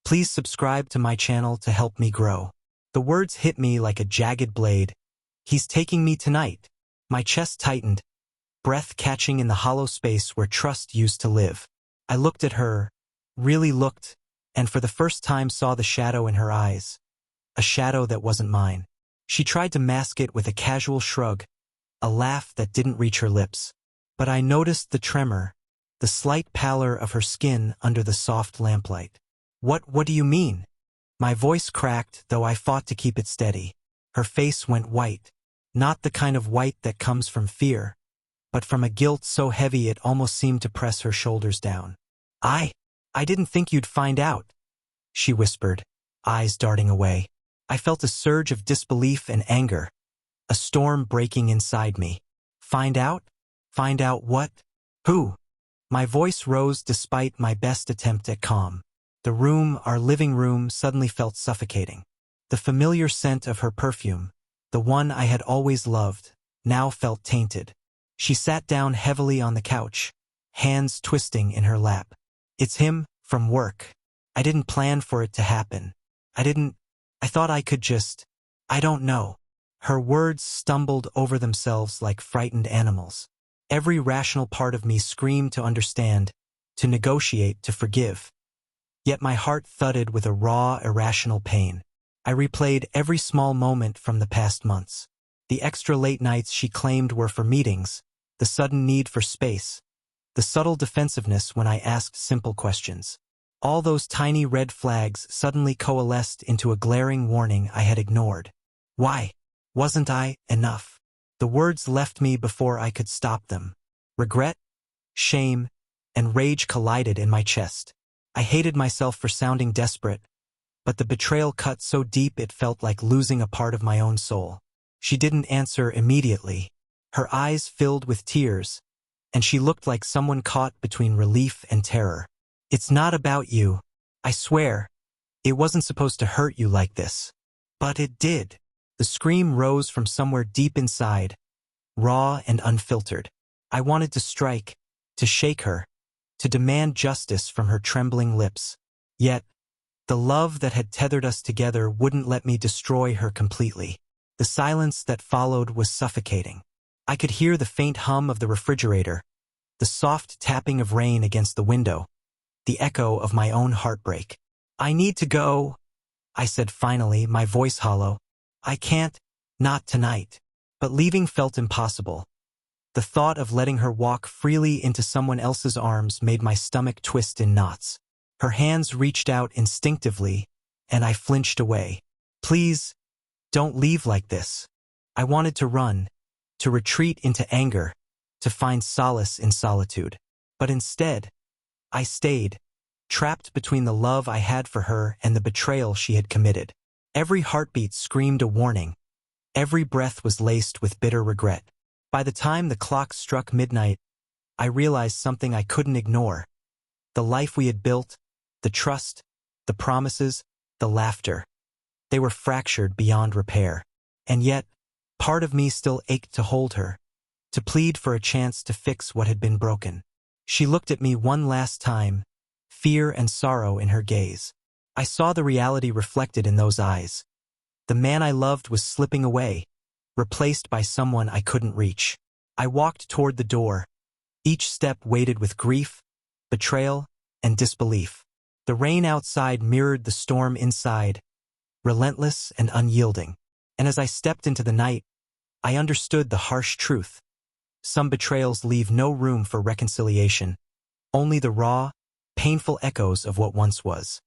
Please subscribe to my channel to help me grow. The words hit me like a jagged blade. He's taking me tonight. My chest tightened, breath catching in the hollow space where trust used to live. I looked at her, really looked, and for the first time saw the shadow in her eyes. A shadow that wasn't mine. She tried to mask it with a casual shrug, a laugh that didn't reach her lips. But I noticed the tremor, the slight pallor of her skin under the soft lamplight. What do you mean? My voice cracked, though I fought to keep it steady. Her face went white. Not the kind of white that comes from fear, but from a guilt so heavy it almost seemed to press her shoulders down. I didn't think you'd find out, she whispered, eyes darting away. I felt a surge of disbelief and anger, a storm breaking inside me. Find out? Find out what? Who? My voice rose despite my best attempt at calm. The room, our living room, suddenly felt suffocating. The familiar scent of her perfume, the one I had always loved, now felt tainted. She sat down heavily on the couch, hands twisting in her lap. It's him, from work. I didn't plan for it to happen. I thought I could just, I don't know. Her words stumbled over themselves like frightened animals. Every rational part of me screamed to understand, to negotiate, to forgive. Yet my heart thudded with a raw, irrational pain. I replayed every small moment from the past months. The extra late nights she claimed were for meetings, the sudden need for space, the subtle defensiveness when I asked simple questions. All those tiny red flags suddenly coalesced into a glaring warning I had ignored. Why? Wasn't I enough? The words left me before I could stop them. Regret, shame, and rage collided in my chest. I hated myself for sounding desperate, but the betrayal cut so deep it felt like losing a part of my own soul. She didn't answer immediately. Her eyes filled with tears, and she looked like someone caught between relief and terror. It's not about you. I swear. It wasn't supposed to hurt you like this. But it did. The scream rose from somewhere deep inside, raw and unfiltered. I wanted to strike, to shake her, to demand justice from her trembling lips. Yet, the love that had tethered us together wouldn't let me destroy her completely. The silence that followed was suffocating. I could hear the faint hum of the refrigerator, the soft tapping of rain against the window, the echo of my own heartbreak. I need to go, I said finally, my voice hollow. I can't, not tonight. But leaving felt impossible. The thought of letting her walk freely into someone else's arms made my stomach twist in knots. Her hands reached out instinctively, and I flinched away. Please, don't leave like this. I wanted to run, to retreat into anger, to find solace in solitude. But instead, I stayed, trapped between the love I had for her and the betrayal she had committed. Every heartbeat screamed a warning. Every breath was laced with bitter regret. By the time the clock struck midnight, I realized something I couldn't ignore. The life we had built, the trust, the promises, the laughter. They were fractured beyond repair. And yet, part of me still ached to hold her, to plead for a chance to fix what had been broken. She looked at me one last time, fear and sorrow in her gaze. I saw the reality reflected in those eyes. The man I loved was slipping away, replaced by someone I couldn't reach. I walked toward the door, each step weighted with grief, betrayal, and disbelief. The rain outside mirrored the storm inside, relentless and unyielding. And as I stepped into the night, I understood the harsh truth. Some betrayals leave no room for reconciliation, only the raw, painful echoes of what once was.